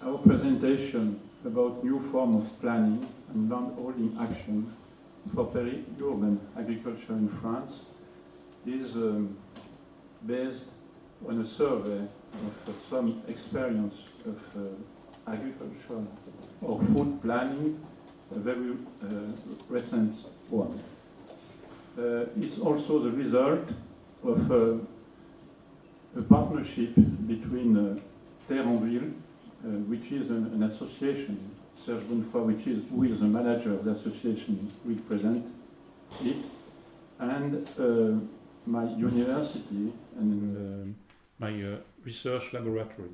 Our presentation about new form of planning and landholding action for peri-urban agriculture in France is based on a survey of some experience of agriculture or food planning, a very recent one. It's also the result of a partnership between Terre en Ville, which is an association, Serge Bonnefoy, who is the manager of the association, represent it, and my university and my research laboratory.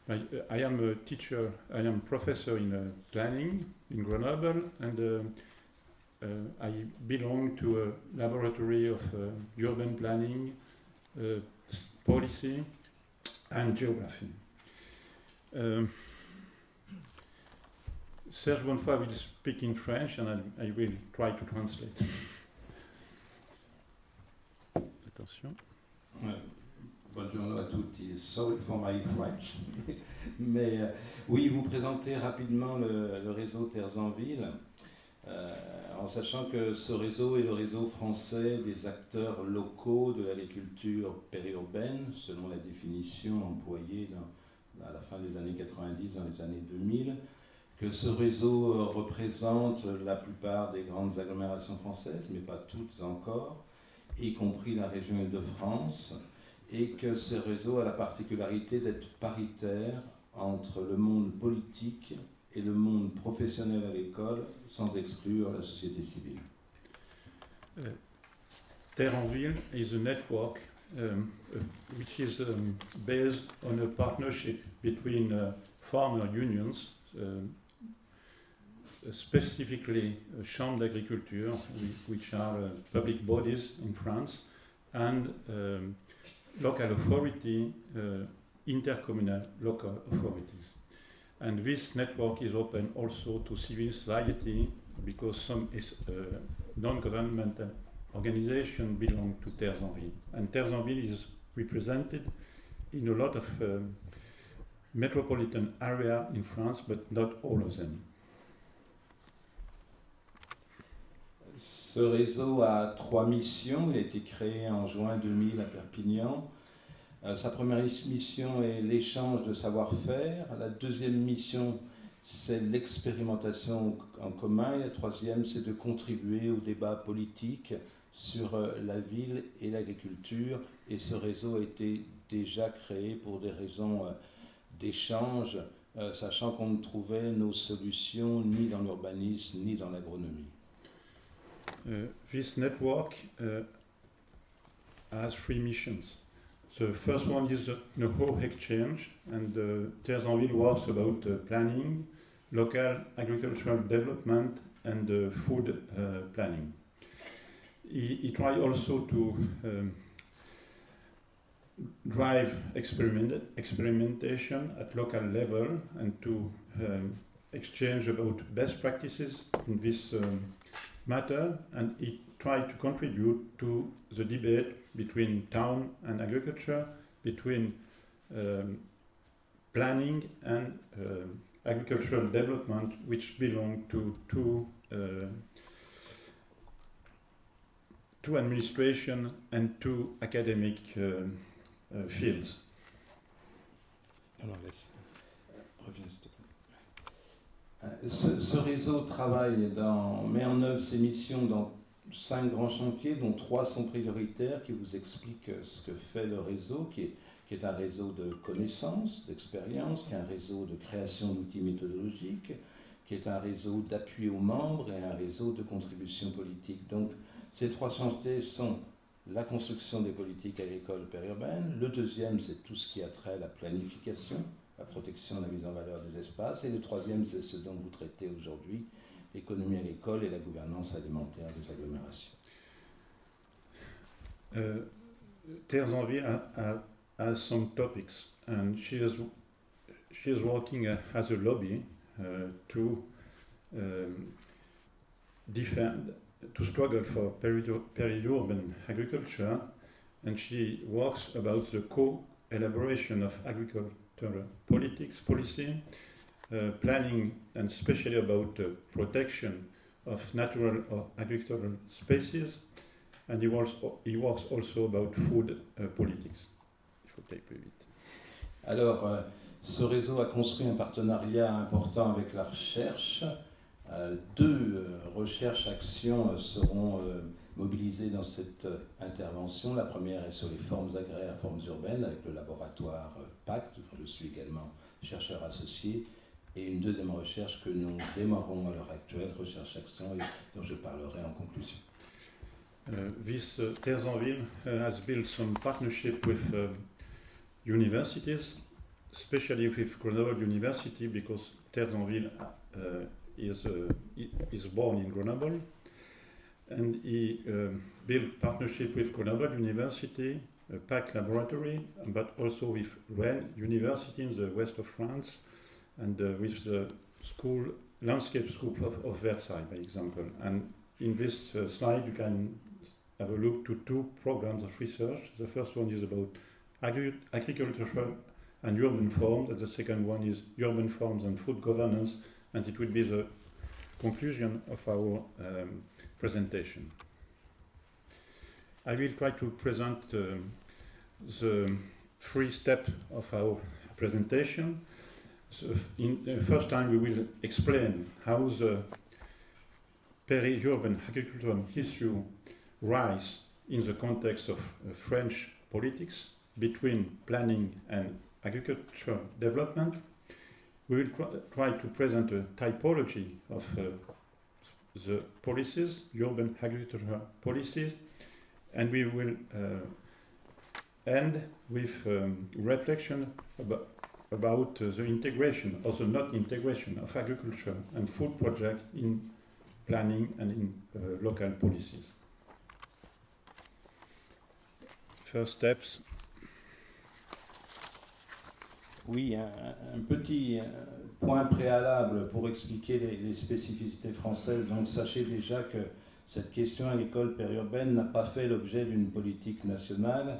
I am a teacher, I am professor in planning in Grenoble, and I belong to a laboratory of urban planning, policy, and geography. Serge Bonnefoy will speak in French, and I will try to translate. Attention. Bonjour à tutti. Sorry for my French. Mais oui, vous présentez rapidement le réseau Terres en Ville, en sachant que ce réseau est le réseau français des acteurs locaux de l'agriculture périurbaine, selon la définition employée à la fin des années 90, dans les années 2000, que ce réseau représente la plupart des grandes agglomérations françaises, mais pas toutes encore, y compris la région Île-de-France, et que ce réseau a la particularité d'être paritaire entre le monde politique et le monde professionnel à l'école, sans exclure la société civile. Terre en Ville is a network which is based on a partnership between farmer unions, specifically chambres d'agriculture, which are public bodies in France, and local authority, intercommunal local authorities. And this network is open also to civil society, because some non-governmental organizations belong to Terres en Ville. And Terres en Ville is represented in a lot of metropolitan area in France, but not all of them. Ce réseau a 3 missions. Il a été créé en juin 2000 à Perpignan. Sa première mission est l'échange de savoir-faire. La deuxième mission, c'est l'expérimentation en commun. Et la troisième, c'est de contribuer au débat politique sur la ville et l'agriculture. Et ce réseau a été déjà créé pour des raisons d'échange, sachant qu'on ne trouvait nos solutions ni dans l'urbanisme ni dans l'agronomie. This network has 3 missions. The first one is the know-how exchange, and Terres en Ville works about planning, local agricultural development, and food planning. He tries also to drive experimentation at local level and to exchange about best practices in this matter, and it tried to contribute to the debate between town and agriculture, between planning and agricultural development, which belong to two administration and 2 academic fields. Alors reviens s'il te plaît. Ce réseau met en œuvre ses missions dans 5 grands chantiers, dont 3 sont prioritaires, qui vous expliquent ce que fait le réseau, qui est un réseau de connaissances, d'expérience, qui est un réseau de création d'outils méthodologiques, qui est un réseau d'appui aux membres et un réseau de contribution politique. Donc ces 3 chantiers sont la construction des politiques agricoles périurbaines, le deuxième c'est tout ce qui a trait à la planification, la protection et la mise en valeur des espaces, et le troisième c'est ce dont vous traitez aujourd'hui, l'économie agricole et la gouvernance alimentaire des agglomérations. Terres en Ville has some topics, and she is working as a lobby to struggle for peri-urban agriculture, and she works about the co-elaboration of agricultural agricultural policy, planning, and especially about protection of natural or agricultural species, and he works also about food politics. Il faut aller plus vite. Alors, ce réseau a construit un partenariat important avec la recherche. Deux recherches-actions seront mobilisées dans cette intervention. La première est sur les formes agraires, formes urbaines, avec le laboratoire PACT, dont je suis également chercheur associé, et une deuxième recherche que nous démarrons à l'heure actuelle, recherche-action, et dont je parlerai en conclusion. This Terres en Ville has built some partnership with universities, especially with Grenoble University, because Terres en Ville is born in Grenoble, and he built partnership with Grenoble University, PAC Laboratory, but also with Rennes University in the west of France, and with the landscape school of Versailles, by example. And in this slide you can have a look to two programs of research. The first one is about agricultural and urban forms, and the second one is urban forms and food governance, and it will be the conclusion of our presentation. I will try to present the three steps of our presentation. So in the first time we will explain how the peri-urban agricultural issue rise in the context of French politics between planning and agricultural development. We will try to present a typology of the policies, urban agricultural policies, and we will end with reflection about the integration, also not integration, of agriculture and food projects in planning and in local policies. First steps. Oui, un petit point préalable pour expliquer les spécificités françaises. Donc sachez déjà que cette question agricole périurbaine n'a pas fait l'objet d'une politique nationale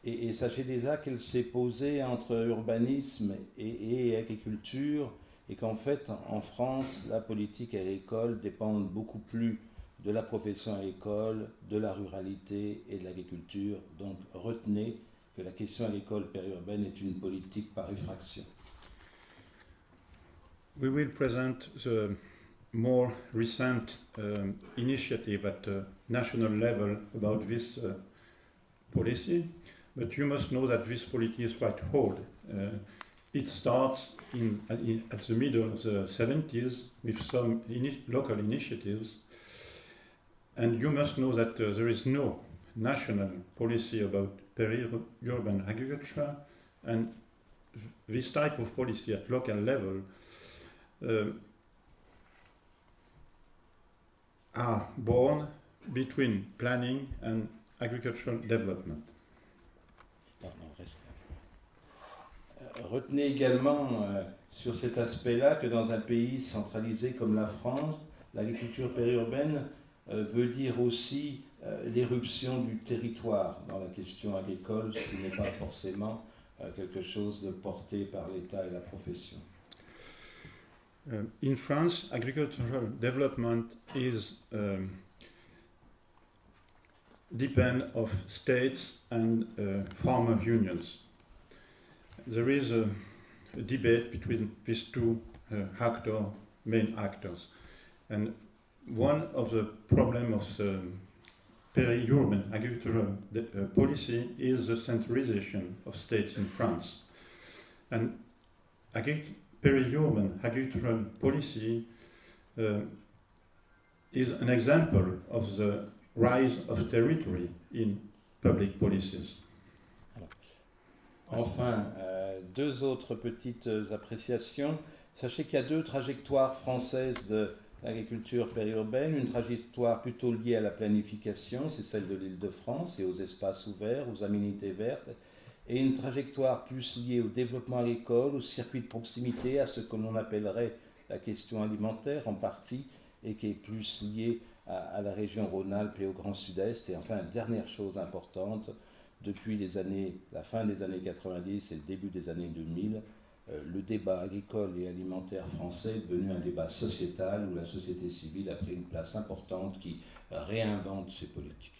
et sachez déjà qu'elle s'est posée entre urbanisme et agriculture et qu'en fait en France la politique agricole dépend beaucoup plus de la profession agricole, de la ruralité et de l'agriculture. Donc retenez que la question agricole périurbaine est une politique par effraction. We will present the more recent initiative at national level about this policy, but you must know that this policy is quite old. It starts at the middle of the 70s with some local initiatives, and you must know that there is no national policy about peri-urban agriculture, and this type of policy at local level are born between planning and agricultural development. Retenez également sur cet aspect-là que dans un pays centralisé comme la France, l'agriculture périurbaine veut dire aussi l'éruption du territoire dans la question agricole, ce qui n'est pas forcément quelque chose de porté par l'État et la profession. In France, agricultural development is depend of states and farmer unions. There is a debate between these two main actors, and one of the problems of the peri-urban agricultural policy is the centralization of states in France. And peri-urban agricultural policy is an example of the rise of territory in public policies. Enfin, deux autres petites appréciations. Sachez qu'il y a deux trajectoires françaises de l'agriculture périurbaine, une trajectoire plutôt liée à la planification, c'est celle de l'Île-de-France et aux espaces ouverts, aux aménités vertes, et une trajectoire plus liée au développement agricole, aux circuits de proximité, à ce que l'on appellerait la question alimentaire en partie, et qui est plus liée à la région Rhône-Alpes et au Grand Sud-Est. Et enfin, dernière chose importante, depuis la fin des années 90 et le début des années 2000, le débat agricole et alimentaire français est devenu un débat sociétal où la société civile a pris une place importante qui réinvente ses politiques.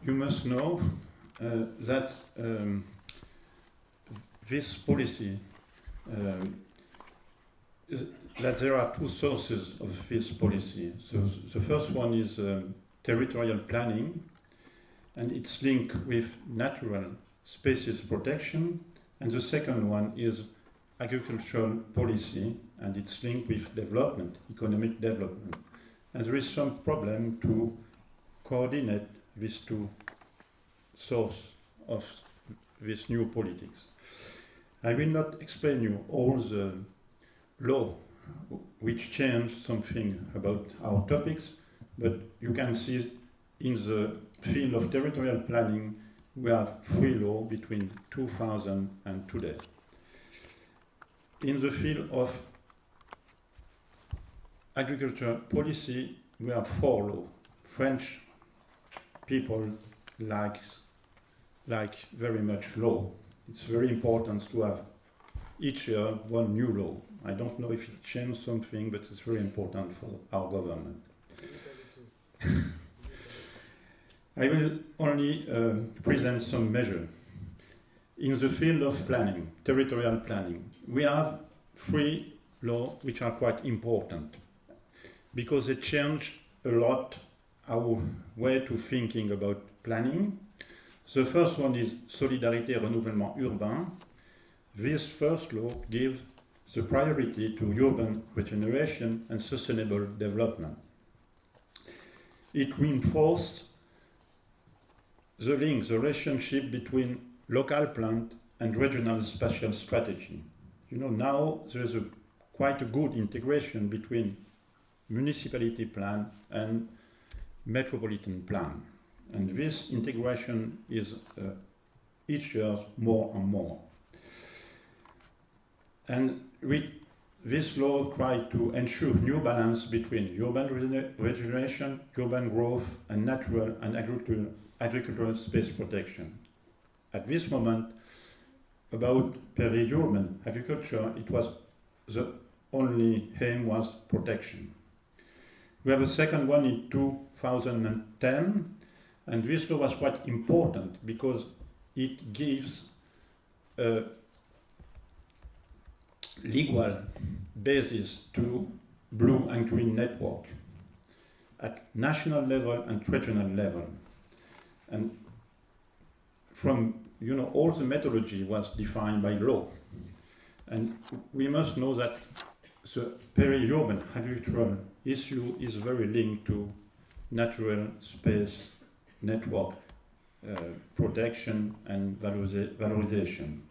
You must know that this policy, that there are two sources of this policy. So the first one is territorial planning, and it's linked with natural species protection, and the second one is agricultural policy, and it's linked with development, economic development. And there is some problem to coordinate these two sources of this new politics. I will not explain you all the law which change something about our topics, but you can see in the field of territorial planning we have 3 laws between 2000 and today. In the field of agriculture policy we have 4 laws. French people like very much law. It's very important to have each year one new law. I don't know if it changed something, but it's very important for our government. I will only present some measures. In the field of planning, territorial planning, we have 3 laws which are quite important because they change a lot our way to thinking about planning. The first one is Solidarité et Renouvellement Urbain. This first law gives the priority to urban regeneration and sustainable development. It reinforced the link, the relationship between local plan and regional spatial strategy. You know, now there is quite a good integration between municipality plan and metropolitan plan. And this integration is each year more and more. And this law tries to ensure new balance between urban regeneration, urban growth, and natural and agricultural space protection. At this moment, about peri-urban agriculture, it was the only aim was protection. We have a second one in 2010, and this law was quite important because it gives a legal basis to blue and green network at national level and regional level. And from, you know, all the methodology was defined by law. And we must know that the peri-urban agricultural issue is very linked to natural space network protection and valorization.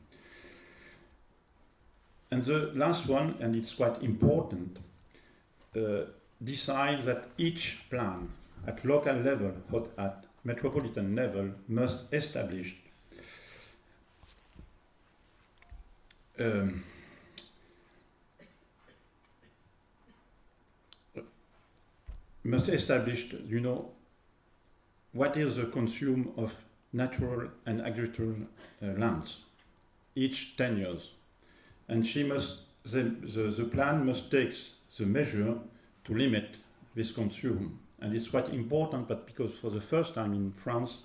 And the last one, and it's quite important, decides that each plan at local level or at metropolitan level must establish you know, what is the consume of natural and agricultural lands each 10 years. And the plan must take the measure to limit this consume. And it's quite important, but because for the first time in France,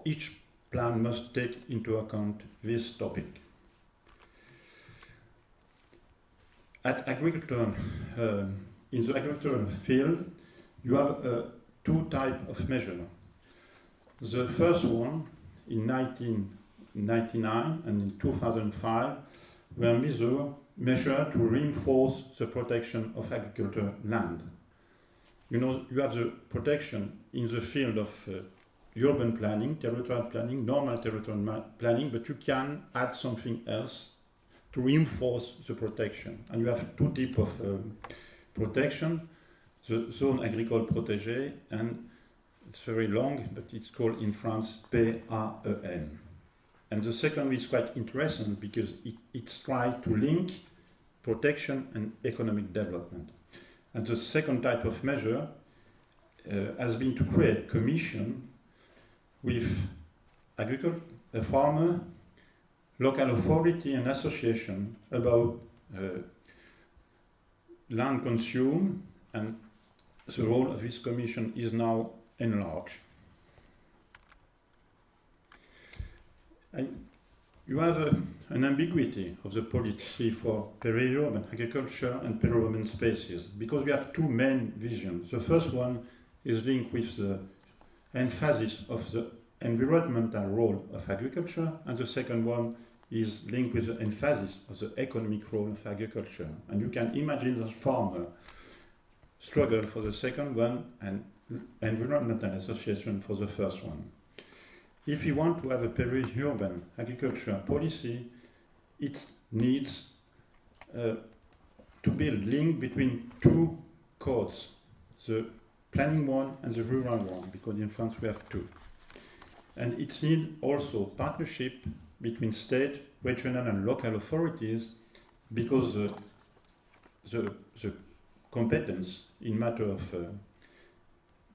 each plan must take into account this topic. At agriculture, in the agricultural field, you have 2 types of measures. The first one, in 1999 and in 2005, were measures to reinforce the protection of agricultural land. You know, you have the protection in the field of urban planning, territorial planning, normal territorial planning, but you can add something else to reinforce the protection. And you have 2 types of protection, the zone agricole protégée, and it's very long, but it's called in France PAEN. And the second is quite interesting because it tries to link protection and economic development. And the second type of measure has been to create commission with farmer, local authority and association about land consumed, and the role of this commission is now enlarged. And you have an ambiguity of the policy for peri-urban agriculture and peri-urban spaces, because we have two main visions. The first one is linked with the emphasis of the environmental role of agriculture, and the second one is linked with the emphasis of the economic role of agriculture. And you can imagine the farmer struggle for the second one and environmental association for the first one. If you want to have a peri-urban agriculture policy, it needs to build link between two codes, the planning one and the rural one, because in France we have two. And it needs also partnership between state, regional and local authorities, because the competence in matter of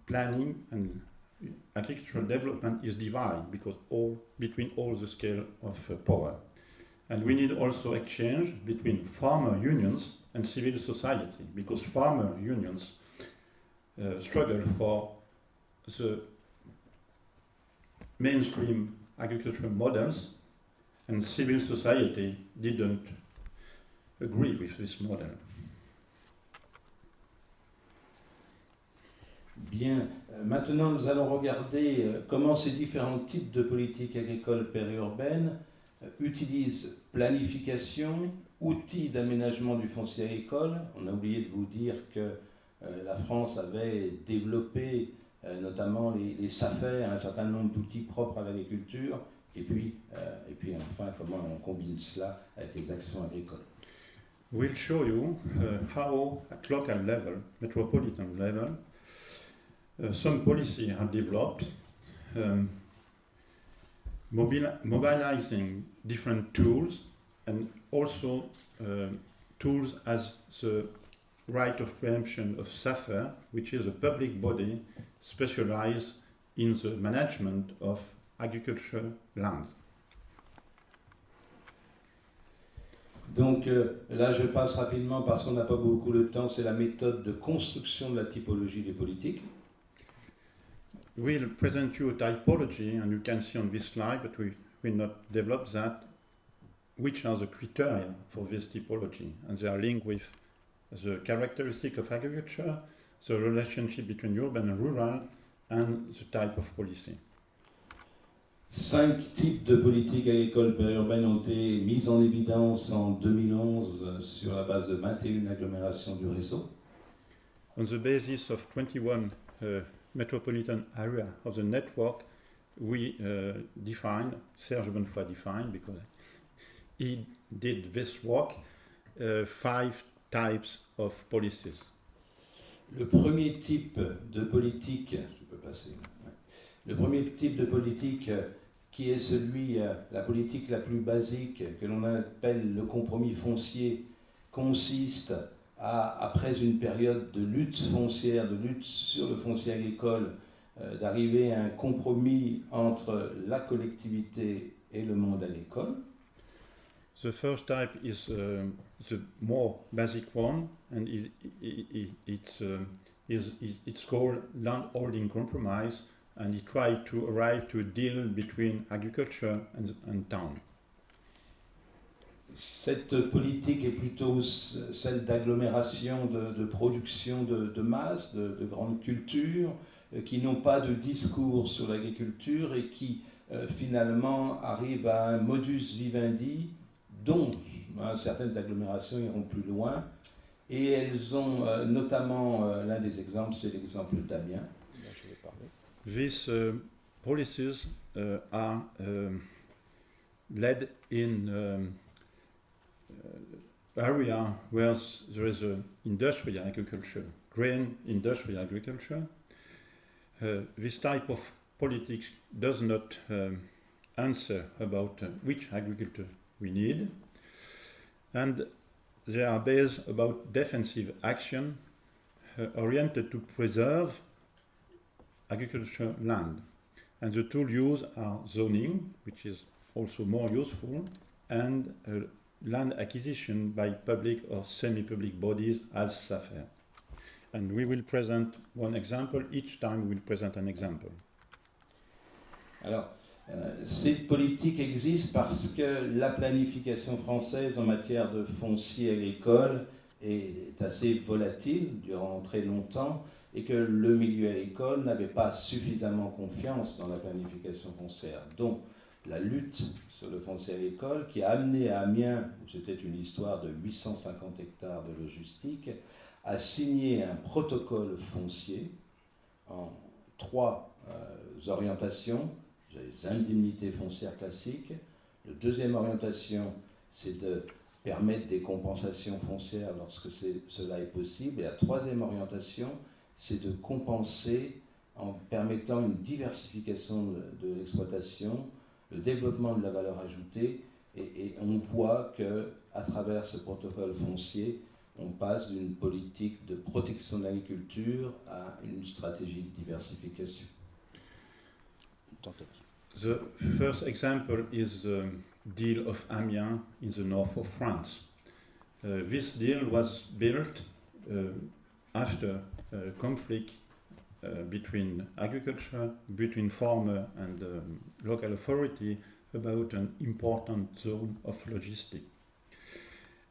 planning and agricultural development is divided between all the scale of power. And we need also exchange between farmer unions and civil society, because farmer unions struggle for the mainstream agricultural models, and civil society didn't agree with this model. Bien, maintenant nous allons regarder comment ces différents types de politiques agricoles périurbaines utilisent planification, outils d'aménagement du foncier agricole. On a oublié de vous dire que la France avait développé notamment les SAFER, un certain nombre d'outils propres à l'agriculture, et puis enfin comment on combine cela avec les actions agricoles. We'll show you how at local level, metropolitan level, some policies are developed, mobilizing different tools, and also tools as the right of preemption of SAFER, which is a public body specialized in the management of agricultural lands. Donc là, je passe rapidement parce qu'on n'a pas beaucoup de temps. C'est la méthode de construction de la typologie des politiques. We'll present you a typology, and you can see on this slide, but we will not develop that, which are the criteria for this typology. And they are linked with the characteristic of agriculture, the relationship between urban and rural, and the type of policy. 5 types de politiques agricoles périurbaines ont été mises en évidence en 2011 sur la base de 21 agglomérations du réseau. On the basis of 21 metropolitan area of the network, we defined, Serge Bonnefoy defined, because he did this work, 5 types of policies. Le premier type de politique, je peux passer. Le premier type de politique qui est celui, la politique la plus basique que l'on appelle le compromis foncier, consiste à, après une période de lutte foncière, de lutte sur le foncier agricole, d'arriver à un compromis entre la collectivité et le monde agricole. The first type is the more basic one, and it's called landholding compromise, and it tried to arrive to a deal between agriculture and town. Cette politique est plutôt celle d'agglomération, de production de masse, de grandes cultures, qui n'ont pas de discours sur l'agriculture et qui finalement arrivent à un modus vivendi dont certaines agglomérations iront plus loin. Et elles ont notamment, l'un des exemples, c'est l'exemple d'Amiens. Je vais parler. These policies are led in area where there is industrial agriculture, grain industrial agriculture. This type of politics does not answer about which agriculture we need, and they are based about defensive action oriented to preserve agricultural land. And the tools used are zoning, which is also more useful, and land acquisition by public or semi-public bodies as SAFER. And we will present one example. Each time we will present an example. Alors, cette politique existe parce que la planification française en matière de foncier agricole est assez volatile durant très longtemps et que le milieu agricole n'avait pas suffisamment confiance dans la planification foncière. Donc, la lutte sur le foncier agricole qui a amené à Amiens, où c'était une histoire de 850 hectares de logistique, a signé un protocole foncier en 3 orientations. Les indemnités foncières classiques. La deuxième orientation, c'est de permettre des compensations foncières lorsque cela est possible. Et la troisième orientation, c'est de compenser en permettant une diversification de l'exploitation, le développement de la valeur ajoutée. Et on voit qu'à travers ce protocole foncier, on passe d'une politique de protection de l'agriculture à une stratégie de diversification. The first example is the deal of Amiens in the north of France. This deal was built after a conflict between agriculture, between farmer and local authority about an important zone of logistics.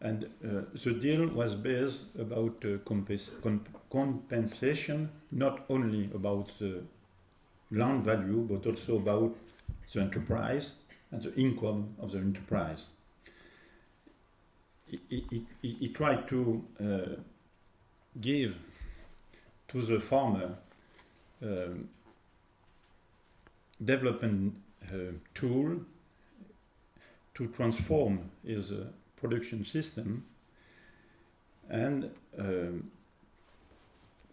And the deal was based about compensation, not only about the land value, but also about the enterprise and the income of the enterprise. He tried to give to the farmer development tool to transform his production system and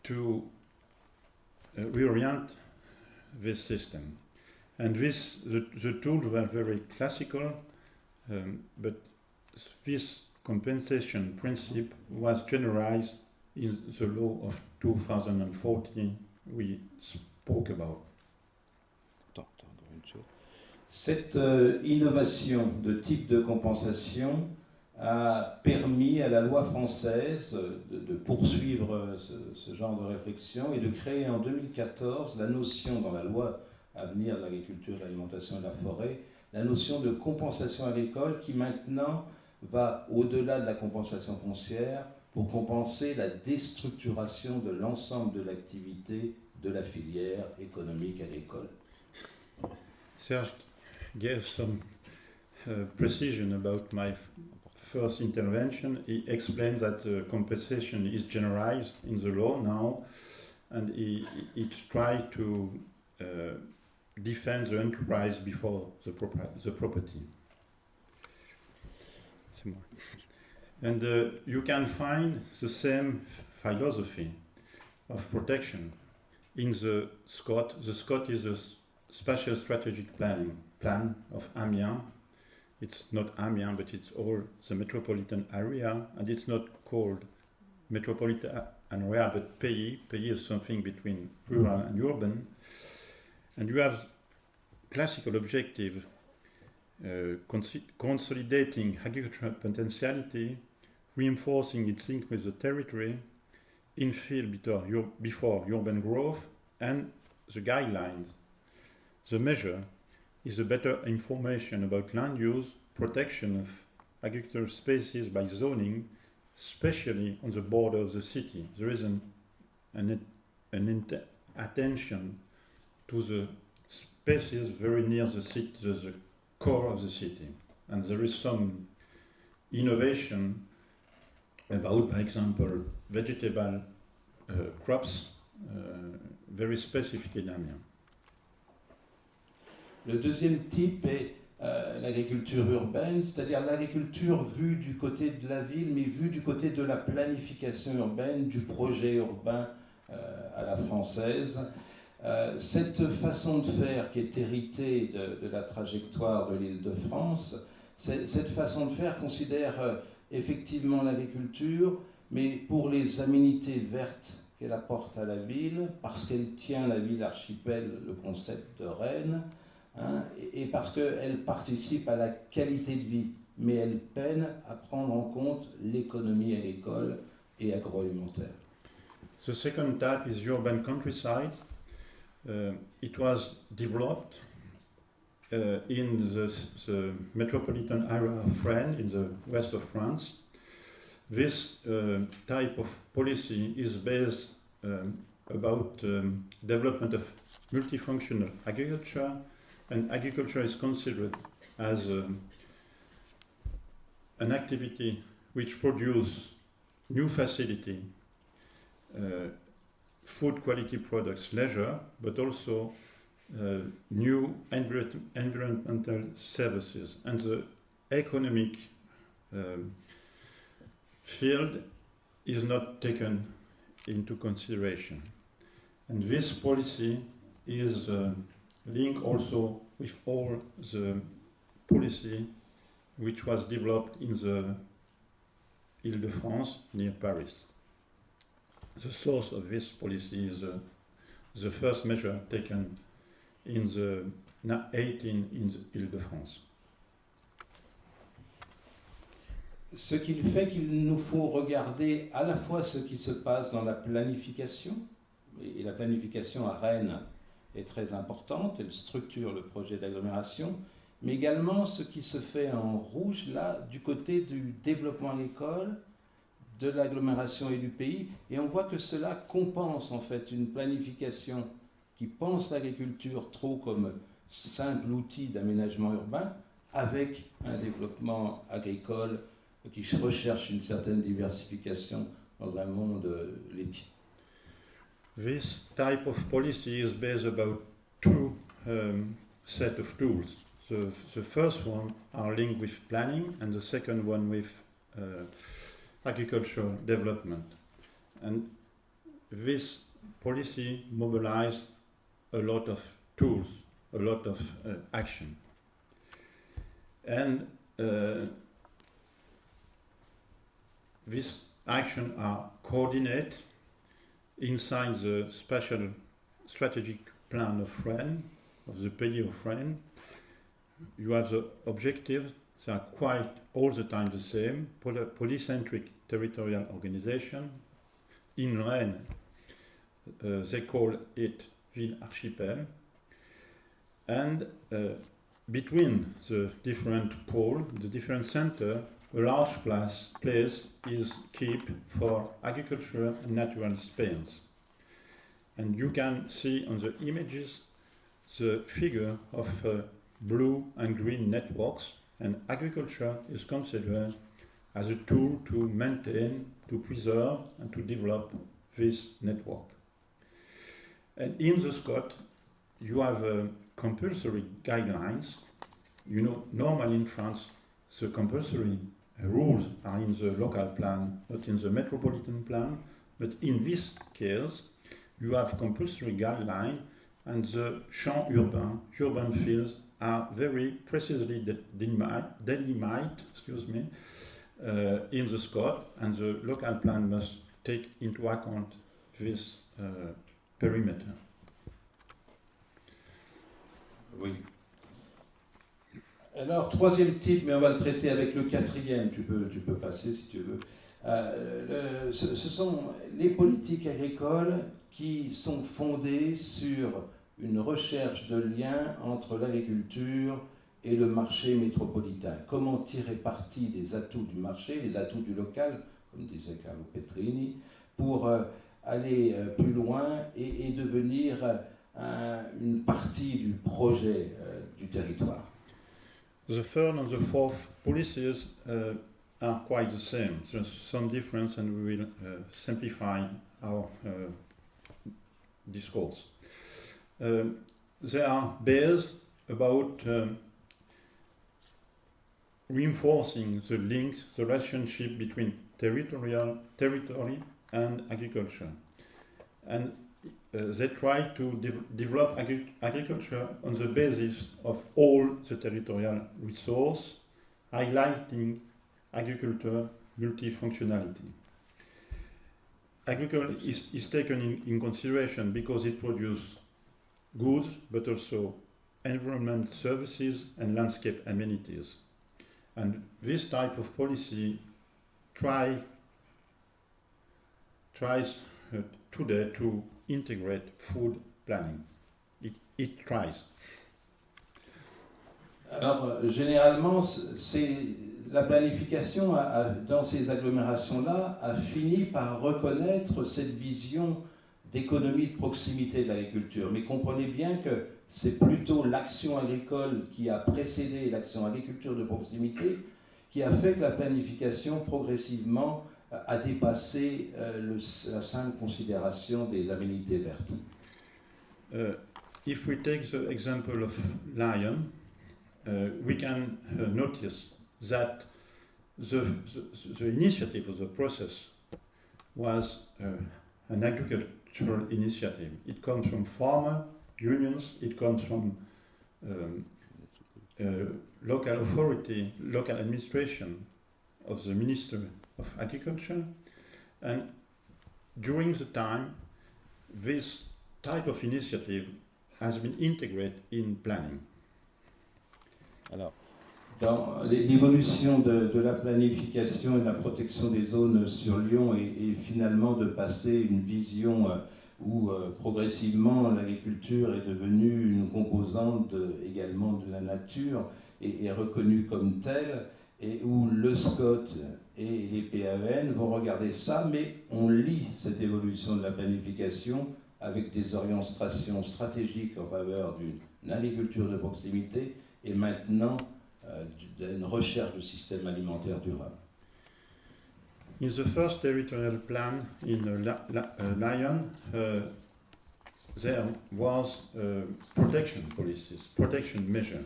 to reorient this system. And the tools were very classical, but this compensation principle was generalized in the law of 2014 we spoke about. Cette innovation de type de compensation a permis à la loi française de poursuivre ce genre de réflexion et de créer en 2014 la notion dans la loi à venir de l'agriculture, de l'alimentation et de la forêt, la notion de compensation agricole qui maintenant va au-delà de la compensation foncière pour compenser la déstructuration de l'ensemble de l'activité de la filière économique agricole. Serge gave some precision about my first intervention. He explained that compensation is generalized in the law now, and he tried to defend the enterprise before the property. And you can find the same philosophy of protection in the SCOT. The SCOT is a Spatial Strategic Plan of Amiens. It's not Amiens, but it's all the metropolitan area, and it's not called metropolitan area, but pays. Pays is something between rural and urban. And you have classical objective, consolidating agricultural potentiality, reinforcing its link with the territory, infill before urban growth, and the guidelines. The measure is a better information about land use, protection of agricultural spaces by zoning, especially on the border of the city. There is an attention to the spaces very near the city, the core of the city. And there is some innovation about, by example, vegetable crops, very specific in Amiens. Le deuxième type est l'agriculture urbaine, c'est-à-dire l'agriculture vue du côté de la ville, mais vue du côté de la planification urbaine, du projet urbain à la française. Cette façon de faire qui est héritée de la trajectoire de l'Île-de-France, cette façon de faire considère effectivement l'agriculture, mais pour les aménités vertes qu'elle apporte à la ville, parce qu'elle tient la ville archipel, le concept de Rennes, et parce qu'elle participe à la qualité de vie mais elle peine à prendre en compte l'économie agricole et agroalimentaire. The second type is urban countryside. It was developed in the metropolitan area of Rennes, in the west of France. This type of policy is based about development of multifunctional agriculture, and agriculture is considered as an activity which produces new facility, food quality products, leisure, but also new environmental services. And the economic field is not taken into consideration. And this policy is linked also with all the policy which was developed in the Île-de-France near Paris. The source of this policy is the first measure taken in the 18 in the Île-de-France. Ce qui fait qu'il nous faut regarder à la fois ce qui se passe dans la planification, et la planification à Rennes est très importante, elle structure le projet d'agglomération, mais également ce qui se fait en rouge là du côté du développement agricole, de l'agglomération et du pays, et on voit que cela compense en fait une planification qui pense l'agriculture trop comme simple outil d'aménagement urbain, avec un développement agricole qui recherche une certaine diversification dans un monde laitier. This type of policy is based about two set of tools. The first one are linked with planning, and the second one with agricultural development. And this policy mobilized a lot of tools, a lot of action. And these actions are coordinated inside the special strategic plan of Rennes, of the Pays of Rennes. You have the objectives, they are quite all the time the same, polycentric territorial organization. In Rennes, they call it Ville Archipel. And between the different poles, the different centers, a large place is kept for agriculture and natural space. And you can see on the images the figure of blue and green networks, and agriculture is considered as a tool to maintain, to preserve, and to develop this network. And in the SCOT, you have compulsory guidelines. You know, normally in France, the compulsory rules are in the local plan, not in the metropolitan plan. But in this case, you have compulsory guidelines, and the champs urbains, urban fields, are very precisely delimited, in the SCOT, and the local plan must take into account this perimeter. Oui. Alors, troisième type, mais on va le traiter avec le quatrième, tu peux passer si tu veux. Ce sont les politiques agricoles qui sont fondées sur une recherche de lien entre l'agriculture et le marché métropolitain. Comment tirer parti des atouts du marché, des atouts du local, comme disait Carlo Petrini, pour aller plus loin et devenir une partie du projet du territoire. The third and the fourth policies are quite the same. There's some difference, and we will simplify our discourse. They are based about reinforcing the links, the relationship between territory and agriculture. And they try to develop agriculture on the basis of all the territorial resource, highlighting agriculture multifunctionality. Agriculture is taken in consideration because it produces goods, but also environment services and landscape amenities. And this type of policy tries today to integrate food planning. It tries. Alors, généralement, la planification, dans ces agglomérations-là, a fini par reconnaître cette vision d'économie de proximité de l'agriculture. Mais comprenez bien que c'est plutôt l'action agricole qui a précédé l'action agriculture de proximité qui a fait que la planification, progressivement, a dépassé la simple considération des aménités vertes. If we take the example of Lyon, we can notice that the initiative of the process was an agricultural initiative. It comes from farmer unions, it comes from local authority, local administration of the Minister of Agriculture, and during the time this type of initiative has been integrated in planning. Alors, dans l'évolution de la planification et de la protection des zones sur Lyon et finalement de passer une vision où progressivement l'agriculture est devenue une composante également de la nature et est reconnue comme telle, et où le SCOT et les PAEN vont regarder ça, mais on lie cette évolution de la planification avec des orientations stratégiques en faveur d'une agriculture de proximité et maintenant d'une recherche de système alimentaire durable. In the first territorial plan in Lyon, there was protection policies, protection measure.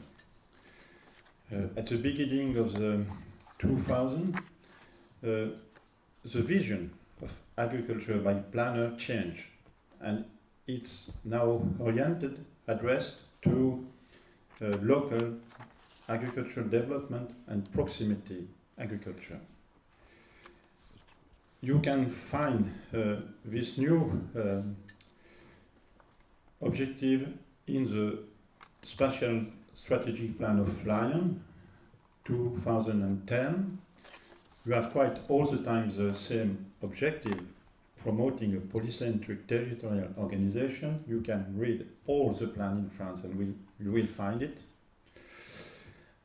At the beginning of the 2000, the vision of agriculture by planner changed, and it's now oriented, addressed to local agricultural development and proximity agriculture. You can find this new objective in the Spatial Strategic Plan of Lyon 2010. You have quite all the time the same objective, promoting a polycentric territorial organization. You can read all the plan in France and you will find it.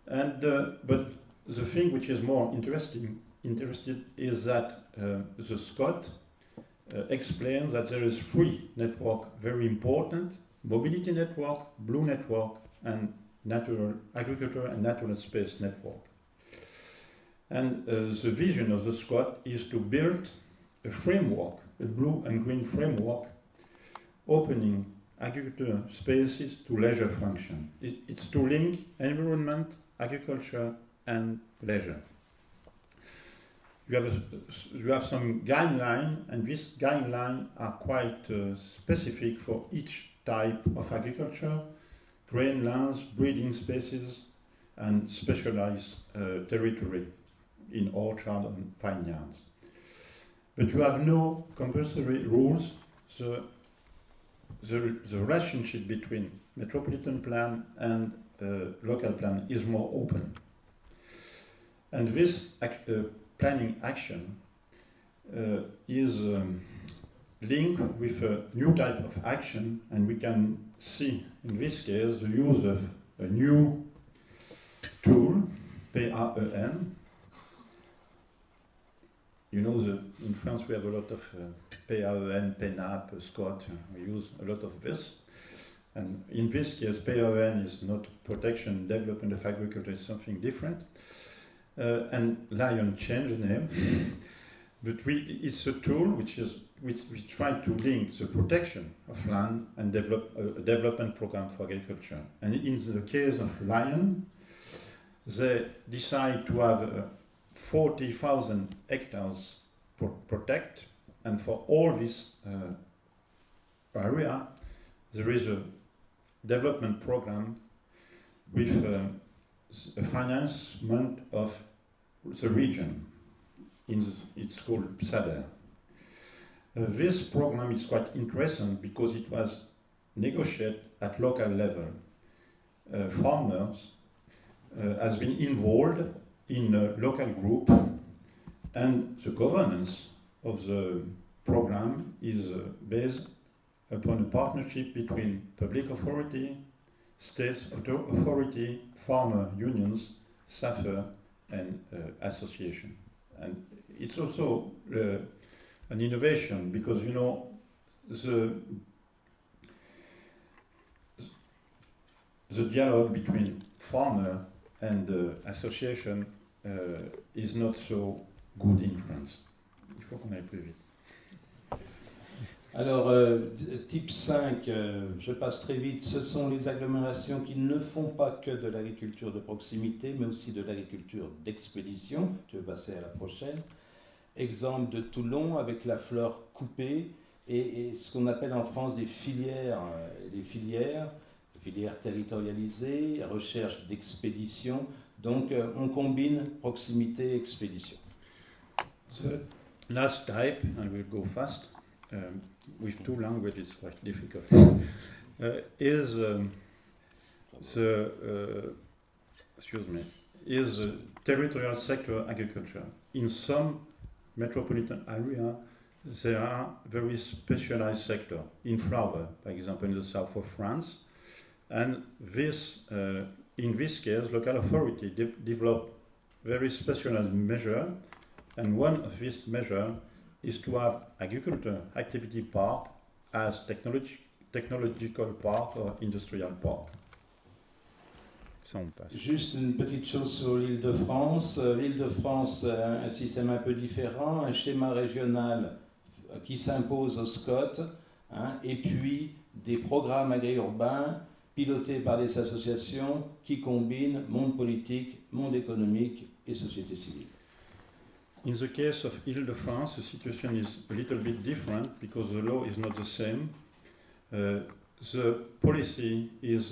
And but the thing which is more interested is that the SCOT explains that there is three network very important: mobility network, blue network, and natural agriculture and natural space network. And the vision of the SCOT is to build a framework, a blue and green framework, opening agriculture spaces to leisure function. It's to link environment, agriculture, and leisure. You have some guidelines, and these guidelines are quite specific for each type of agriculture: grain lands, breeding spaces, and specialized territory in orchard and vineyards. But you have no compulsory rules. The relationship between metropolitan plan and local plan is more open. And this planning action is linked with a new type of action, and we can see in this case the use of a new tool, PAEN. You know, in France we have a lot of PAEN, PENAP, SCOT. We use a lot of this. And in this case, PAEN is not protection, development of agriculture, is something different. And Lyon changed the name. But it's a tool which we try to link the protection of land and develop a development program for agriculture. And in the case of Lyon, they decide to have 40,000 hectares protect, and for all this area, there is a development program with a financement of the region. It's called PSADER. This program is quite interesting because it was negotiated at local level. Farmers has been involved in a local group, and the governance of the program is based upon a partnership between public authority, state authority, farmer unions, SAFER, and association. And it's also an innovation because, you know, the dialogue between farmer and the association is not so good in France. Il faut qu'on aille plus vite. Alors, type 5, je passe très vite, ce sont les agglomérations qui ne font pas que de l'agriculture de proximité, mais aussi de l'agriculture d'expédition. Je vais passer à la prochaine. Exemple de Toulon avec la fleur coupée et ce qu'on appelle en France des filières territorialisées, recherche d'expédition. Donc, on combine proximité et expédition. The last type, and we'll go fast, with two languages it's quite difficult, is territorial sector agriculture. In some metropolitan area, there are very specialized sector in flower, for example, in the south of France, and this, in this case, local authority develop very specialized measure, and one of these measures is to have agriculture activity park as technological park or industrial park. Ça, on passe. Juste une petite chose sur l'Île-de-France. L'Île-de-France a un système un peu différent, un schéma régional qui s'impose au SCOT, et puis des programmes agri-urbains pilotés par des associations qui combinent monde politique, monde économique et société civile. In the case of Île-de-France, the situation is a little bit different because the law is not the same. The policy is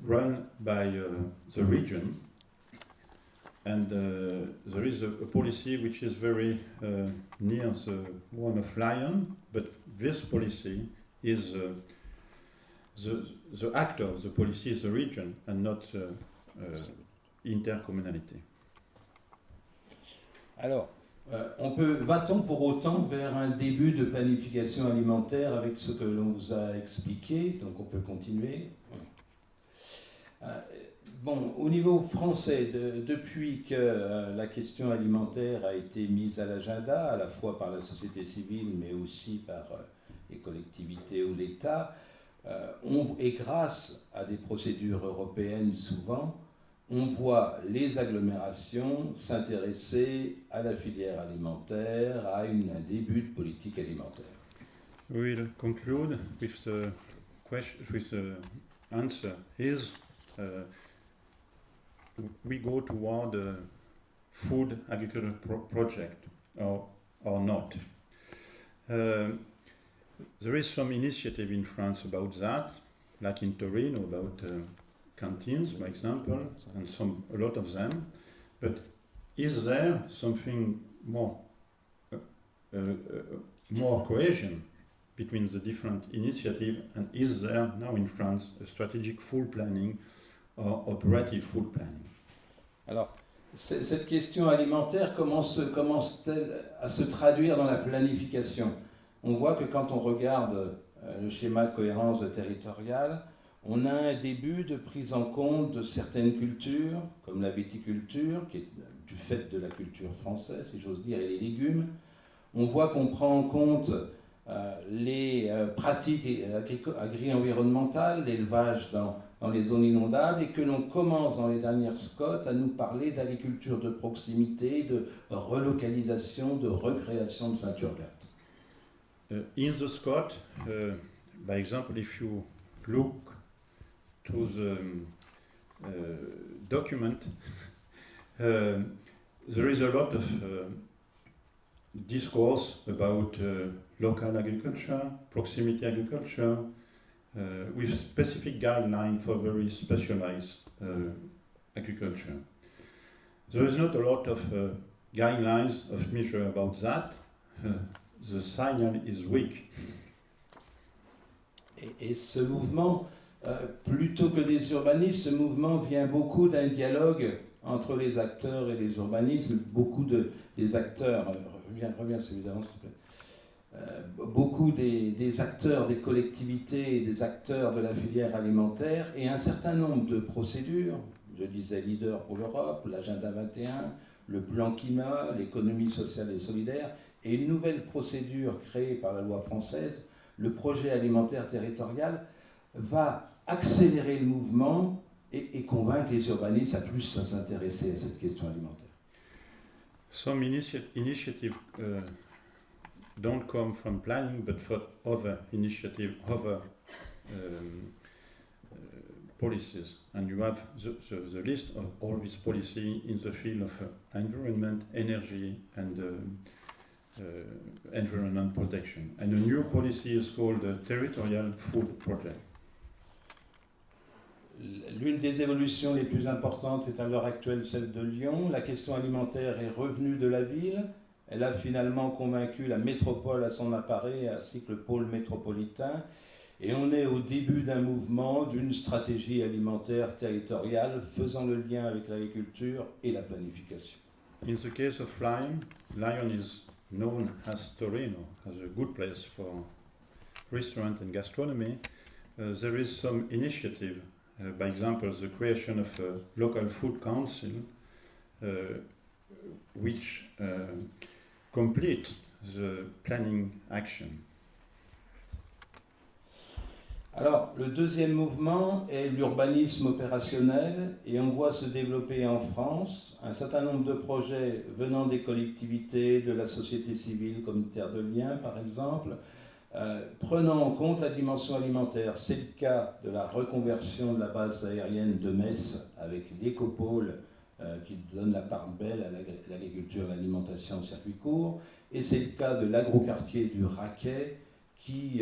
run by the region, and there is a policy which is very near the one of Lyon, but this policy is the actor of the policy is the region and not intercommunality. Alors, va-t-on pour autant vers un début de planification alimentaire avec ce que l'on vous a expliqué? Donc on peut continuer. Bon, au niveau français, depuis que la question alimentaire a été mise à l'agenda, à la fois par la société civile, mais aussi par les collectivités ou l'État, et grâce à des procédures européennes souvent, on voit les agglomérations s'intéresser à la filière alimentaire, à un début de politique alimentaire. We'll conclude with the question, with the answer is we go toward a food agriculture project or not. There is some initiative in France about that, like in Torino about canteens, for example, and a lot of them. But is there something more cohesion between the different initiatives, and is there now in France a strategic food planning or operative food planning? Alors, cette question alimentaire commence-t-elle à se traduire dans la planification? On voit que quand on regarde le schéma de cohérence territoriale, on a un début de prise en compte de certaines cultures, comme la viticulture, qui est du fait de la culture française, si j'ose dire, et les légumes. On voit qu'on prend en compte les pratiques agri-environnementales, l'élevage dans les zones inondables, et que l'on commence dans les dernières SCOT à nous parler d'agriculture de proximité, de relocalisation, de recréation de ceintures vertes. In the SCOT, by example, if you look to the document, there is a lot of discourse about local agriculture, proximity agriculture, with specific guidelines for very specialized agriculture. There is not a lot of guidelines of measure about that. The signal is weak. Et ce mouvement, plutôt que des urbanistes, ce mouvement vient beaucoup d'un dialogue entre les acteurs et les urbanismes. Beaucoup des acteurs, reviens celui d'avant s'il te plaît, beaucoup des acteurs des collectivités et des acteurs de la filière alimentaire et un certain nombre de procédures, je disais Leader pour l'Europe, l'Agenda 21, le plan climat, l'économie sociale et solidaire, et une nouvelle procédure créée par la loi française, le projet alimentaire territorial, va accélérer le mouvement et convaincre les urbanistes à plus à s'intéresser à cette question alimentaire. Some initiatives don't come from planning, but for other initiatives, other policies. And you have the list of all these policies in the field of environment, energy, and environment protection. And a new policy is called the Territorial Food Project. L'une des évolutions les plus importantes est à l'heure actuelle celle de Lyon. La question alimentaire est revenue de la ville. Elle a finalement convaincu la métropole à son appareil, ainsi que le pôle métropolitain. Et on est au début d'un mouvement, d'une stratégie alimentaire territoriale faisant le lien avec l'agriculture et la planification. In the case of Lyon is known as Torino, as a good place for restaurant and gastronomy. There is some initiative. By example, the creation of a local food council, which complete the planning action. Alors, le deuxième mouvement est l'urbanisme opérationnel, et on voit se développer en France un certain nombre de projets venant des collectivités, de la société civile comme Terre de Liens par exemple, prenant en compte la dimension alimentaire. C'est le cas de la reconversion de la base aérienne de Metz avec l'écopôle qui donne la part belle à l'agriculture et l'alimentation en circuit court, et c'est le cas de l'agroquartier du Raquet qui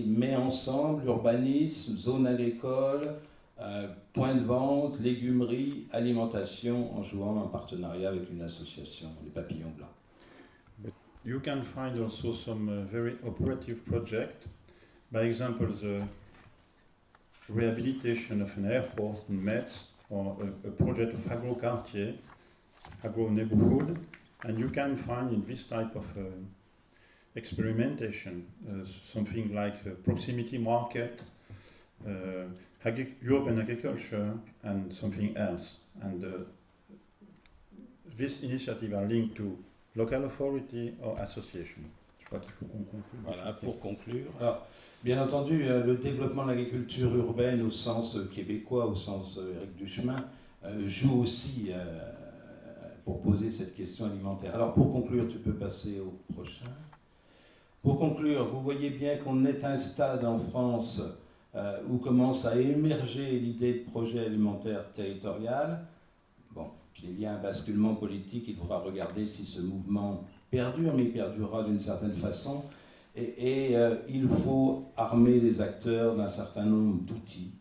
met ensemble urbanisme, zone agricole, point de vente, légumerie, alimentation, en jouant un partenariat avec une association, les Papillons Blancs. You can find also some very operative projects. By example, the rehabilitation of an airport in Metz, or a project of agro-quartier, agro-neighborhood. And you can find in this type of experimentation something like proximity market, urban agriculture, and something else. And this initiative are linked to local authority or association. Je crois qu'il faut qu'on conclue. Voilà, pour conclure. Alors, bien entendu, le développement de l'agriculture urbaine au sens québécois, au sens Éric Duchemin, joue aussi pour poser cette question alimentaire. Alors, pour conclure, tu peux passer au prochain. Pour conclure, vous voyez bien qu'on est à un stade en France où commence à émerger l'idée de projet alimentaire territorial. Bon, s'il y a un basculement politique, il faudra regarder si ce mouvement perdure, mais il perdurera d'une certaine façon. Et il faut armer les acteurs d'un certain nombre d'outils,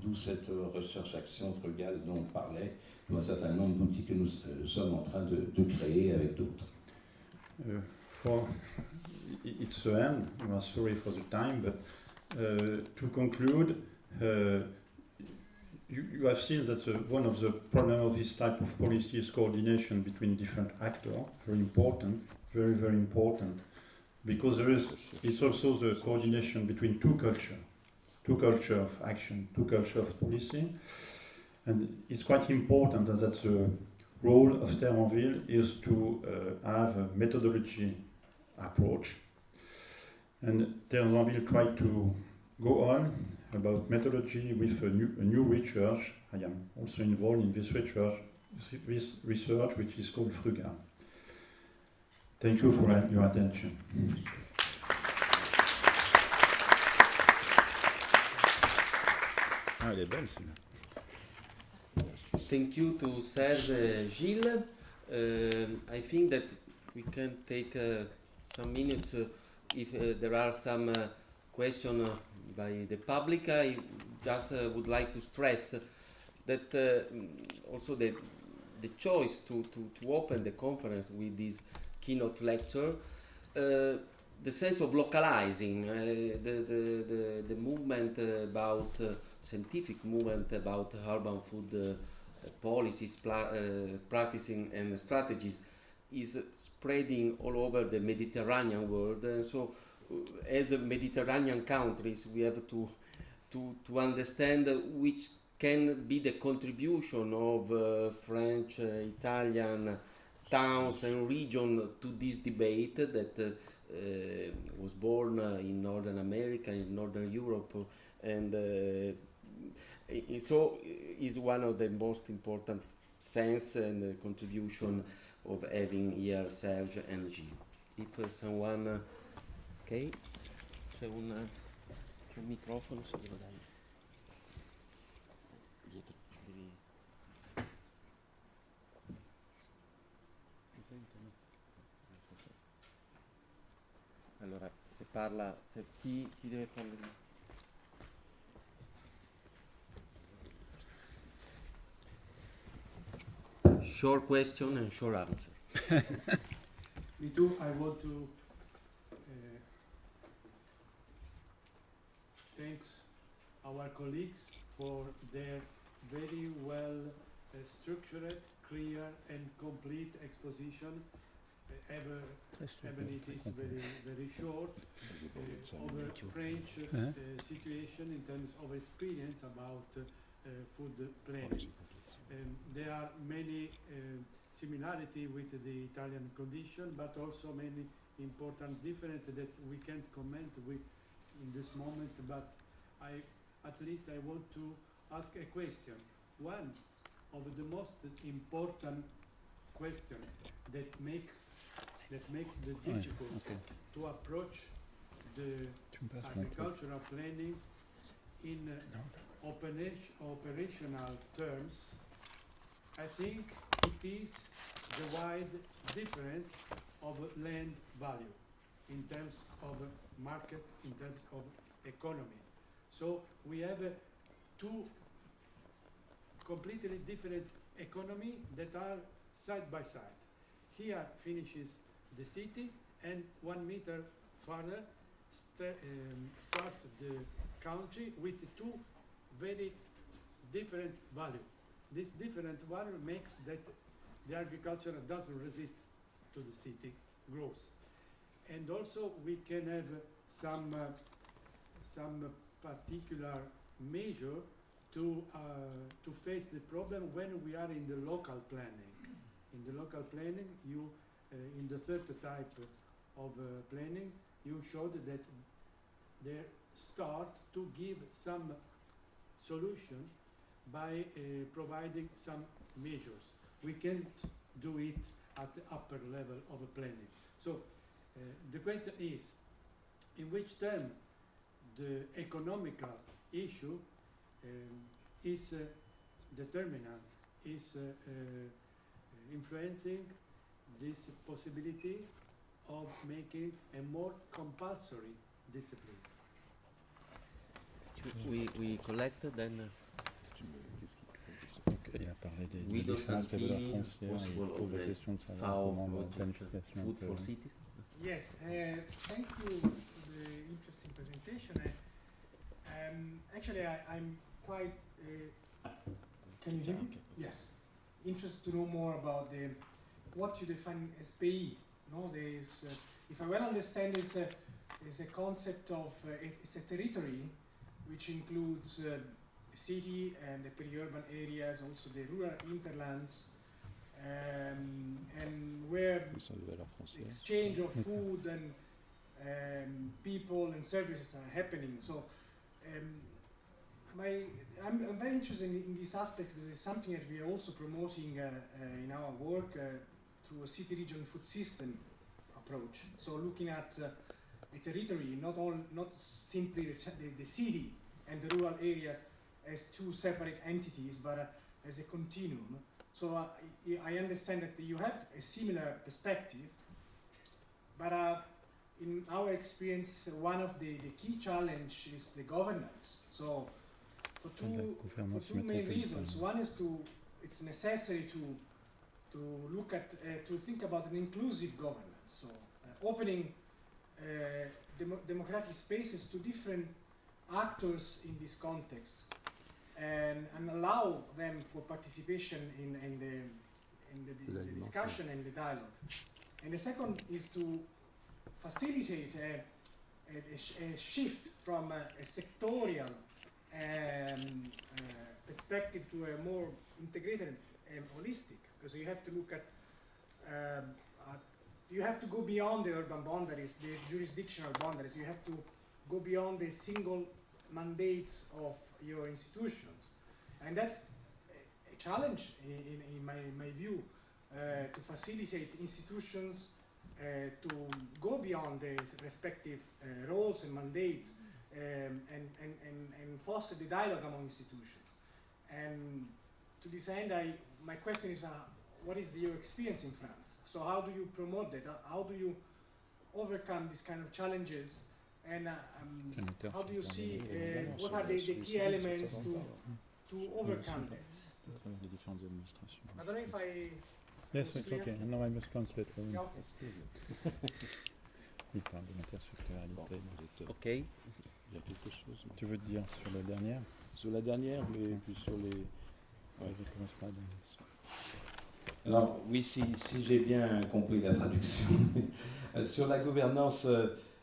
d'où cette recherche-action frugale dont on parlait, un certain nombre d'outils que nous sommes en train de créer avec d'autres. It's the end. I'm sorry for the time, but to conclude, you have seen that one of the problems of this type of policy is coordination between different actors. Very important, very, very important, because it's also the coordination between two culture of action, two culture of policy, and it's quite important that the role of Terre-en-Ville is to have a methodology approach. And Terre-en-Ville tried to go on about methodology with a new research. I am also involved in this research which is called Frugal. Thank you for your attention. Ah, elle est belle celle-là. Thank you to Serge Gilles. I think that we can take some minutes if there are some questions by the public. I just would like to stress that also the choice to open the conference with this keynote lecture, the sense of localizing the movement about scientific movement about urban food policies, practicing and strategies is spreading all over the Mediterranean world. And so, as a Mediterranean countries, we have to understand which can be the contribution of French, Italian towns and regions to this debate that was born in Northern America, in Northern Europe, and so is one of the most important sense and contribution of having here Serge and Gilles. If someone, ok, c'è un microfono, se lo dai. Dietro, devi... Si sente, no? Allora, se parla, chi deve farlo? Short question and short answer. Me too. I want to thank our colleagues for their very well structured, clear and complete exposition. Even it is very short, over French situation in terms of experience about food planning. There are many similarities with the Italian condition, but also many important differences that we can't comment with in this moment. But at least I want to ask a question. One of the most important questions that makes the difficult to approach the agricultural planning in operational terms, I think it is the wide difference of land value in terms of market, in terms of economy. So we have two completely different economy that are side by side. Here finishes the city, and 1 meter further starts the country with two very different values. This different value makes that the agriculture doesn't resist to the city growth. And also we can have some particular measure to face the problem when we are in the local planning. In the local planning, you in the third type of planning, you showed that they start to give some solution by providing some measures. We can't do it at the upper level of planning. So the question is, in which term the economical issue is determinant, is influencing this possibility of making a more compulsory discipline. We collected then. Il a parlé des Guido différences de la Santini, frontière, possible il pose la of question de savoir FAO comment la project planification Food peut- for Cities. Yes, thank you for the interesting presentation. Actually, I'm quite. Can you hear me? Yes. Interested to know more about what you define as PI. No, there is, if I well understand, is a concept of it's a territory which includes city and the peri-urban areas, also the rural hinterlands, and where exchange of food and people and services are happening. So I'm very interested in this aspect because it's something that we are also promoting in our work through a city region food system approach. So looking at a territory, not simply the city and the rural areas as two separate entities, but as a continuum. So I understand that you have a similar perspective, but in our experience, one of the key challenge is the governance. So for two main reasons. One is it's necessary to look at, to think about an inclusive governance. So opening democratic spaces to different actors in this context. and allow them for participation in the discussion and the dialogue. And the second is to facilitate a shift from a sectorial perspective to a more integrated and holistic, because you have to look at you have to go beyond the urban boundaries, the jurisdictional boundaries. You have to go beyond the single mandates of your institutions, and that's a challenge in my view, to facilitate institutions to go beyond the respective roles and mandates, and foster the dialogue among institutions. And to this end, my question is, what is your experience in France? So how do you promote that? How do you overcome these kind of challenges? And how do you see, what are the key elements to overcome that? I don't know if I... Yes, was it's clear. okay. No, I must translate for you. Yeah, okay. Il parle de l'intersectorialité. Ok. Il y a quelque chose. Tu veux dire sur la dernière? Sur la dernière, mais puis sur les. Ouais, je commence par la dernière. Alors oui, si j'ai bien compris la traduction, sur la gouvernance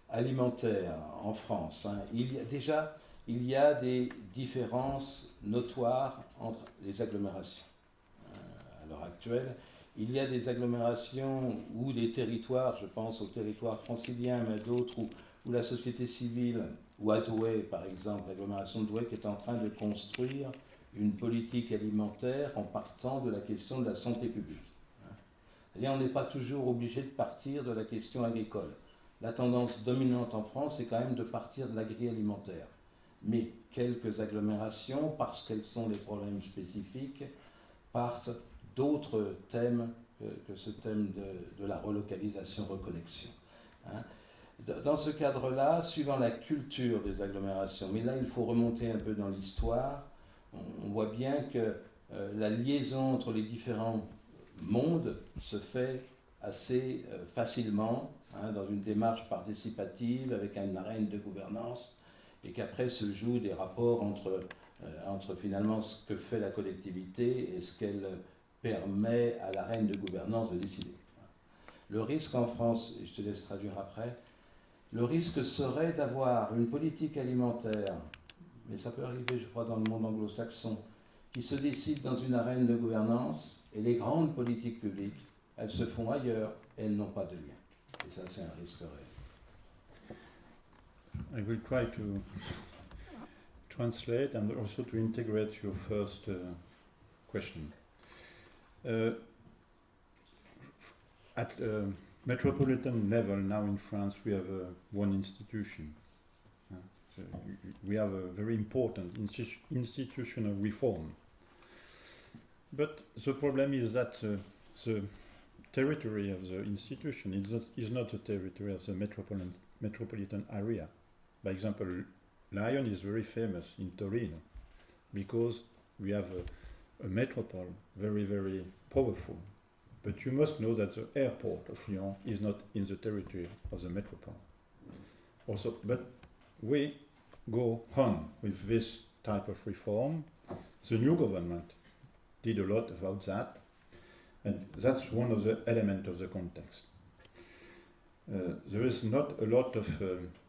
alimentaire en France, hein, il y a des différences notoires entre les agglomérations. À l'heure actuelle, il y a des agglomérations où les territoires, je pense au territoire francilien, mais d'autres où la société civile, ou à Douai par exemple, l'agglomération de Douai qui est en train de construire une politique alimentaire en partant de la question de la santé publique. C'est-à-dire on n'est pas toujours obligé de partir de la question agricole. La tendance dominante en France, c'est quand même de partir de l'agroalimentaire. Mais quelques agglomérations, parce qu'elles sont des problèmes spécifiques, partent d'autres thèmes que ce thème de la relocalisation-reconnexion. Hein. Dans ce cadre-là, suivant la culture des agglomérations, mais là il faut remonter un peu dans l'histoire, on voit bien que la liaison entre les différents mondes se fait assez facilement, hein, dans une démarche participative avec une arène de gouvernance, et qu'après se jouent des rapports entre finalement ce que fait la collectivité et ce qu'elle permet à l'arène de gouvernance de décider. Le risque en France, et je te laisse traduire après, le risque serait d'avoir une politique alimentaire, mais ça peut arriver, je crois, dans le monde anglo-saxon, qui se décide dans une arène de gouvernance, et les grandes politiques publiques, elles se font ailleurs et elles n'ont pas de lien. Et ça, c'est un risque réel. I will try to translate and also to integrate your first question. At metropolitan level now in France, we have one institution. So we have a very important institutional reform. But the problem is that the territory of the institution is not the territory of the metropolitan area. By example, Lyon is very famous in Torino because we have a metropole, very, very powerful. But you must know that the airport of Lyon is not in the territory of the metropole. Also, but we go on with this type of reform. The new government did a lot about that, and that's one of the elements of the context. There is not a lot of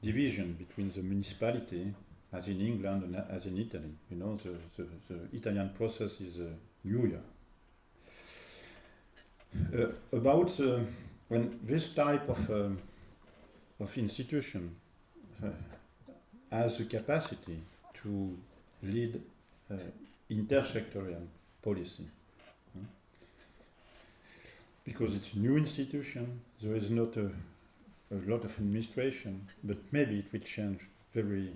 division between the municipality, as in England and as in Italy. You know, the Italian process is newer. About when this type of institution has the capacity to lead intersectorial policy, because it's a new institution, there is not a lot of administration, but maybe it will change very,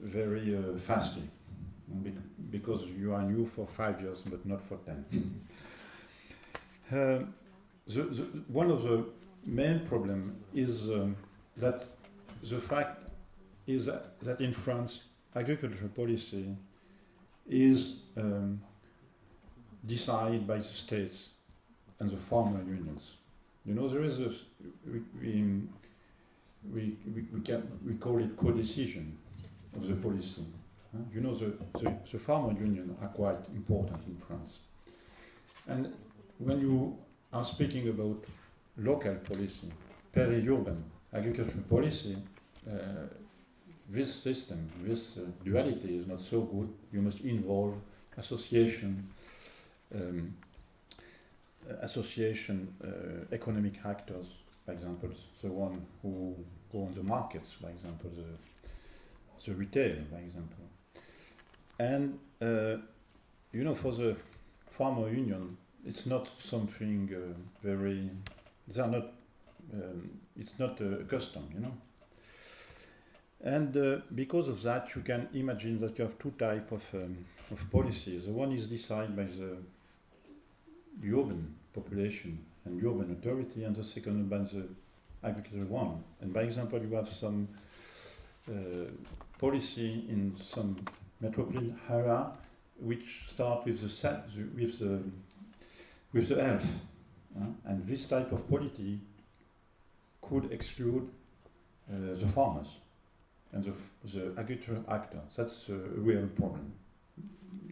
very fastly. Because you are new for 5 years, but not for 10. One of the main problems is that the fact is that in France, agricultural policy is decided by the states and the farmer unions. You know, there is we call it co-decision of the policy. You know, the farmer union are quite important in France. And when you are speaking about local policy, peri-urban agricultural policy, this system, this duality is not so good. You must involve association, economic actors, for example, the one who go on the markets, for example, the retail, for example. And, you know, for the farmer union, it's not something very, they are not, it's not a custom, you know. And because of that, you can imagine that you have two types of policies. The one is decided by the urban population and urban authority, and the second by the agricultural one. And by example, you have some policy in some metropolitan area which start with the health, and this type of policy could exclude the farmers and the agricultural actor. That's a real problem.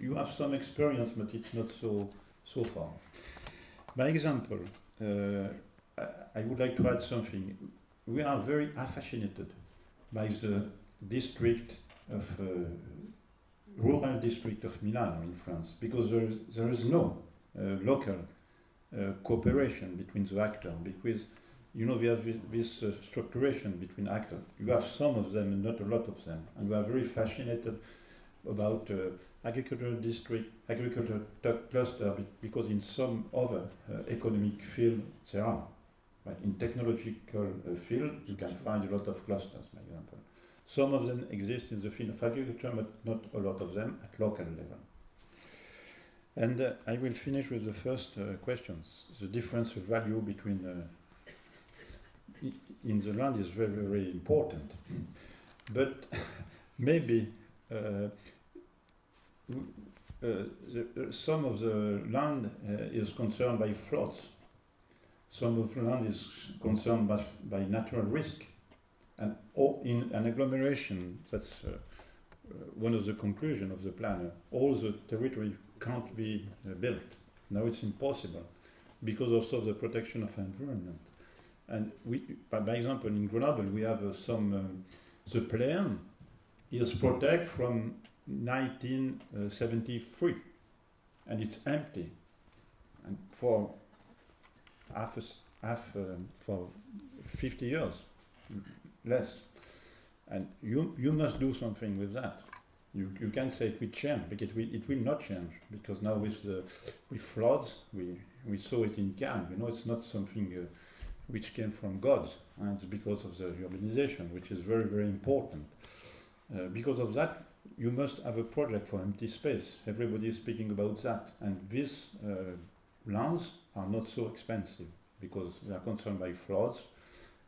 You have some experience, but it's not so far. By example, I would like to add something. We are very fascinated by the district of rural district of Milano in France, because there is no local cooperation between the actors, because you know we have this structuration between actors. You have some of them and not a lot of them, and we are very fascinated about agricultural district, agricultural cluster, because in some other economic field there are. But in technological field, you can find a lot of clusters, for example. Some of them exist in the field of agriculture, but not a lot of them at local level. And I will finish with the first questions. The difference of value between in the land is very, very important. But maybe some of the land is concerned by floods. Some of the land is concerned by natural risk. And in an agglomeration, that's one of the conclusions of the planner, all the territory can't be built. Now it's impossible because also of the protection of environment. And we, by example, in Grenoble, we have the plan is protected from 1973, and it's empty. And for for 50 years, less. And you must do something with that. You can say it will change, but it will not change, because now with floods, we saw it in Cannes. You know, it's not something which came from God, and it's because of the urbanization, which is very, very important. Because of that, you must have a project for empty space. Everybody is speaking about that, and these lands are not so expensive because they are concerned by floods,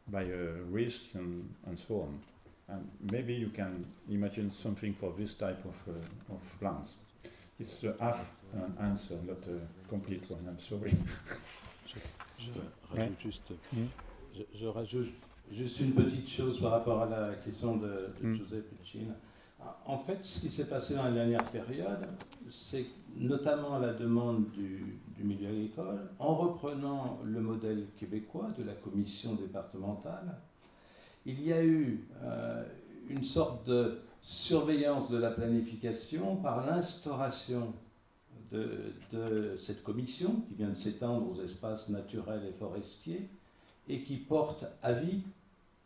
by risk, and so on. And maybe you can imagine something for this type of lands. It's half an answer, not a complete one. I'm sorry. Je rajoute juste une petite chose par rapport à la question de José Puccin. En fait, ce qui s'est passé dans la dernière période, c'est notamment à la demande du milieu agricole, en reprenant le modèle québécois de la commission départementale, il y a eu une sorte de surveillance de la planification par l'instauration de cette commission qui vient de s'étendre aux espaces naturels et forestiers et qui porte avis,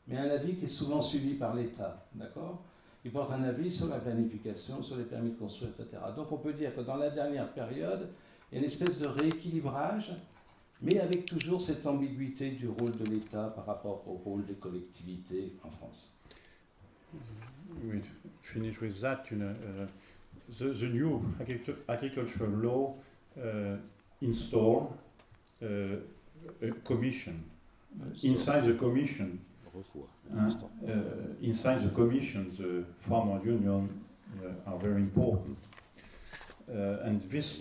mais un avis qui est souvent suivi par l'État, d'accord ? Il porte un avis sur la planification, sur les permis de construire, etc. Donc on peut dire que dans la dernière période, il y a une espèce de rééquilibrage, mais avec toujours cette ambiguïté du rôle de l'État par rapport au rôle des collectivités en France. We finish with that. You know, the new agricultural law install a commission. Inside the commission, inside the commission, the farmer union are very important, and this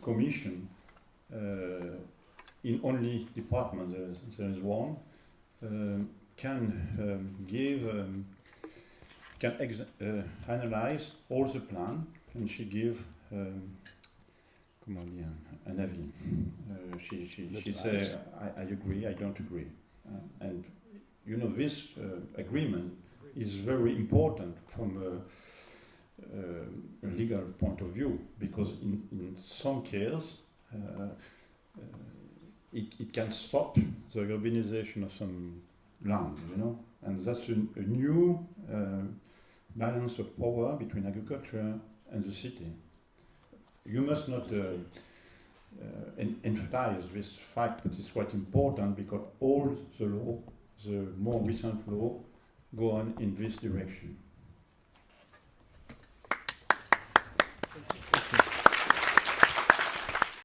commission, in only department there is one, can give can analyze all the plan, and she give comment dire, un avis. She say, I agree, I don't agree. And you know, this agreement is very important from a legal point of view, because in some cases it can stop the urbanization of some land, you know, and that's a new balance of power between agriculture and the city. You must not emphasize this fact, but it's quite important because all the law, the more recent law, go on in this direction. Thank you.